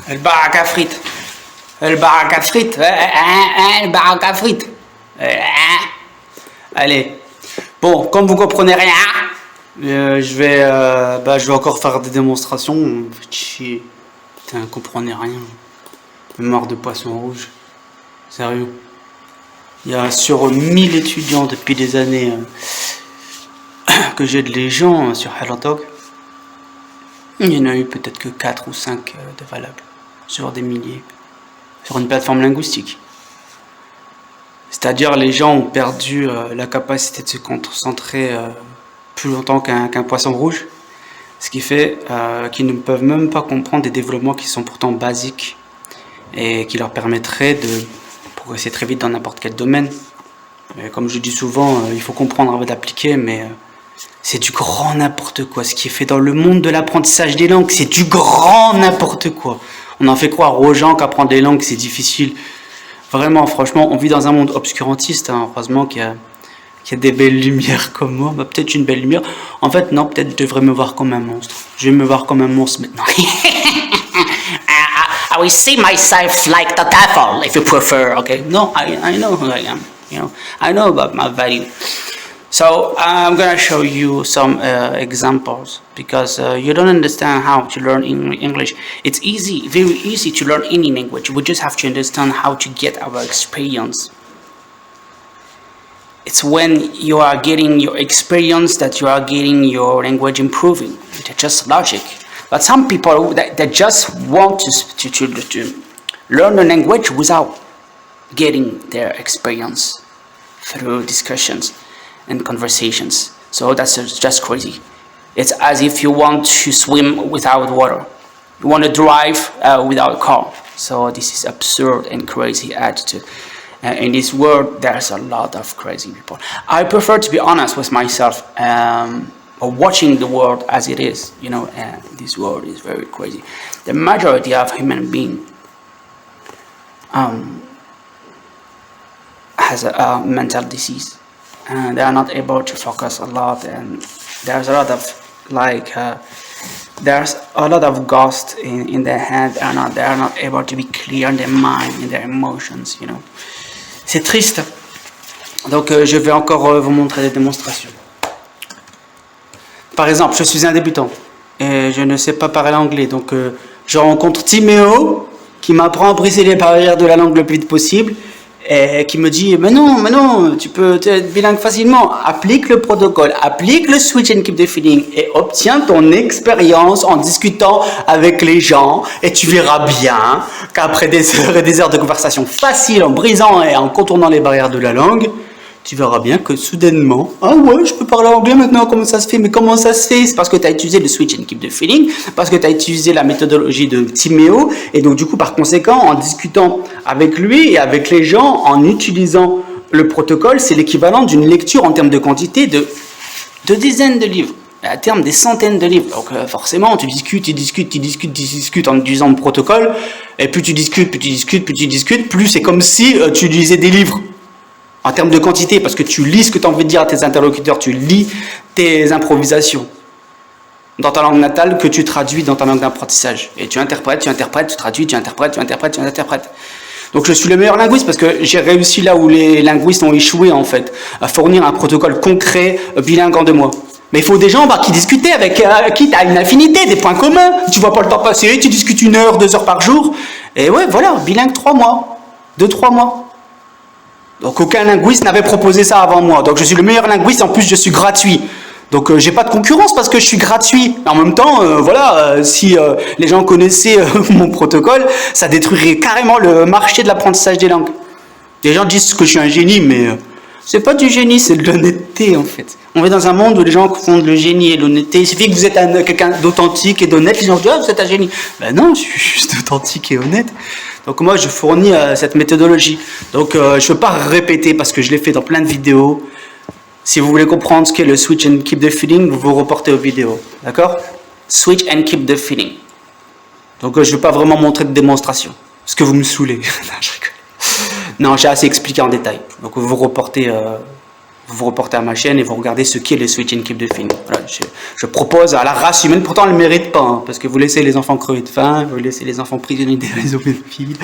Le baraque à frites. Le baraque à frites. Le baraque à frites. Allez. Bon, comme vous comprenez rien, je vais encore faire des démonstrations. Faites chier. Putain, comprenez rien. Mort de poisson rouge. Sérieux. Il y a sur 1000 étudiants depuis des années que j'aide les gens sur HelloTalk. Il y en a eu peut-être que 4 ou 5 de valables. Sur des milliers. Sur une plateforme linguistique. C'est-à-dire les gens ont perdu la capacité de se concentrer plus longtemps qu'un poisson rouge. Ce qui fait qu'ils ne peuvent même pas comprendre des développements qui sont pourtant basiques et qui leur permettraient de progresser très vite dans n'importe quel domaine. Mais comme je dis souvent, il faut comprendre avant d'appliquer, mais c'est du grand n'importe quoi. Ce qui est fait dans le monde de l'apprentissage des langues, c'est du grand n'importe quoi. On en fait croire aux gens qu'apprendre des langues, c'est difficile. Vraiment, franchement, on vit dans un monde obscurantiste. Hein. Heureusement qu'il y a des belles lumières comme moi. Bah, peut-être une belle lumière. En fait, non, peut-être je devrais me voir comme un monstre. Je vais me voir comme un monstre maintenant. I will see myself like the devil, if you prefer. Okay? No, I know who I am. You know, I know about my value. So I'm gonna show you some examples because you don't understand how to learn English. It's easy, very easy to learn any language. We just have to understand how to get our experience. It's when you are getting your experience that you are getting your language improving. It's just logic. But some people that just want to learn a language without getting their experience through discussions and conversations. So that's just crazy. It's as if you want to swim without water. You want to drive without a car. So this is absurd and crazy attitude. In this world, there's a lot of crazy people. I prefer to be honest with myself, watching the world as it is. You know, this world is very crazy. The majority of human beings has a mental disease. And they are not able to focus a lot, and there's a lot of there's a lot of ghosts in their head. They are not able to be clear in their mind, in their emotions. You know, c'est triste. Donc je vais encore vous montrer des démonstrations. Par exemple, je suis un débutant et je ne sais pas parler anglais, donc je rencontre Timéo qui m'apprend à briser les barrières de la langue le plus vite possible. Et qui me dit, mais non, tu peux être bilingue facilement. Applique le protocole, applique le switch and keep the feeling et obtiens ton expérience en discutant avec les gens. Et tu verras bien qu'après des heures et des heures de conversation facile, en brisant et en contournant les barrières de la langue, tu verras bien que soudainement, ah ouais, je peux parler anglais maintenant, comment ça se fait? Mais comment ça se fait? C'est parce que tu as utilisé le switch and keep the feeling, parce que tu as utilisé la méthodologie de Timéo, et donc du coup, par conséquent, en discutant avec lui et avec les gens, en utilisant le protocole, c'est l'équivalent d'une lecture en termes de quantité de dizaines de livres, à terme des centaines de livres. Donc forcément, tu discutes en utilisant le protocole, et plus tu discutes, plus c'est comme si tu lisais des livres. En termes de quantité, parce que tu lis ce que tu as envie de dire à tes interlocuteurs, tu lis tes improvisations dans ta langue natale que tu traduis dans ta langue d'apprentissage. Et tu interprètes, tu traduis, tu interprètes. Donc je suis le meilleur linguiste parce que j'ai réussi là où les linguistes ont échoué en fait, à fournir un protocole concret, bilingue en 2 mois. Mais il faut des gens qui discutaient avec qui tu as une affinité, des points communs. Tu vois pas le temps passer, tu discutes 1 heure, 2 heures par jour. Et ouais, voilà, bilingue 3 mois, 2-3 mois. Donc aucun linguiste n'avait proposé ça avant moi. Donc je suis le meilleur linguiste, en plus je suis gratuit. Donc j'ai pas de concurrence parce que je suis gratuit. En même temps, si les gens connaissaient mon protocole, ça détruirait carrément le marché de l'apprentissage des langues. Les gens disent que je suis un génie, mais c'est pas du génie, c'est de l'honnêteté en fait. On vit dans un monde où les gens confondent le génie et l'honnêteté. Il suffit que vous êtes quelqu'un d'authentique et d'honnête, les gens disent « Ah, vous êtes un génie ». Ben non, je suis juste authentique et honnête. Donc moi, je fournis cette méthodologie. Donc je ne veux pas répéter parce que je l'ai fait dans plein de vidéos. Si vous voulez comprendre ce qu'est le switch and keep the feeling, vous vous reportez aux vidéos. D'accord? Switch and keep the feeling. Donc je ne vais pas vraiment montrer de démonstration. Parce que vous me saoulez. Non, je rigole. Non, j'ai assez expliqué en détail. Donc vous vous reportez vous vous reportez à ma chaîne et vous regardez ce qu'est le Switch and Keep de film. Voilà, je propose à la race humaine, pourtant elle ne le mérite pas, hein, parce que vous laissez les enfants crever de faim, vous laissez les enfants prisonniers des réseaux pédophiles.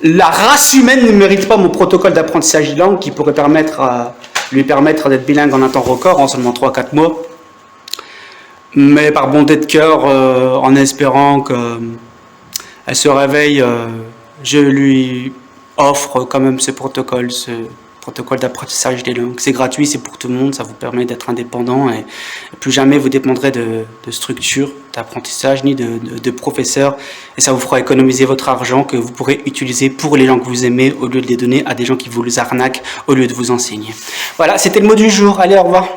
La race humaine ne mérite pas mon protocole d'apprentissage de langue qui pourrait lui permettre d'être bilingue en un temps record, en seulement 3-4 mois. Mais par bonté de cœur, en espérant qu'elle se réveille, je lui offre quand même ce protocole d'apprentissage des langues. C'est gratuit, c'est pour tout le monde, ça vous permet d'être indépendant et plus jamais vous dépendrez de structures d'apprentissage ni de professeurs, et ça vous fera économiser votre argent que vous pourrez utiliser pour les gens que vous aimez au lieu de les donner à des gens qui vous les arnaquent au lieu de vous enseigner. Voilà, c'était le mot du jour. Allez, au revoir.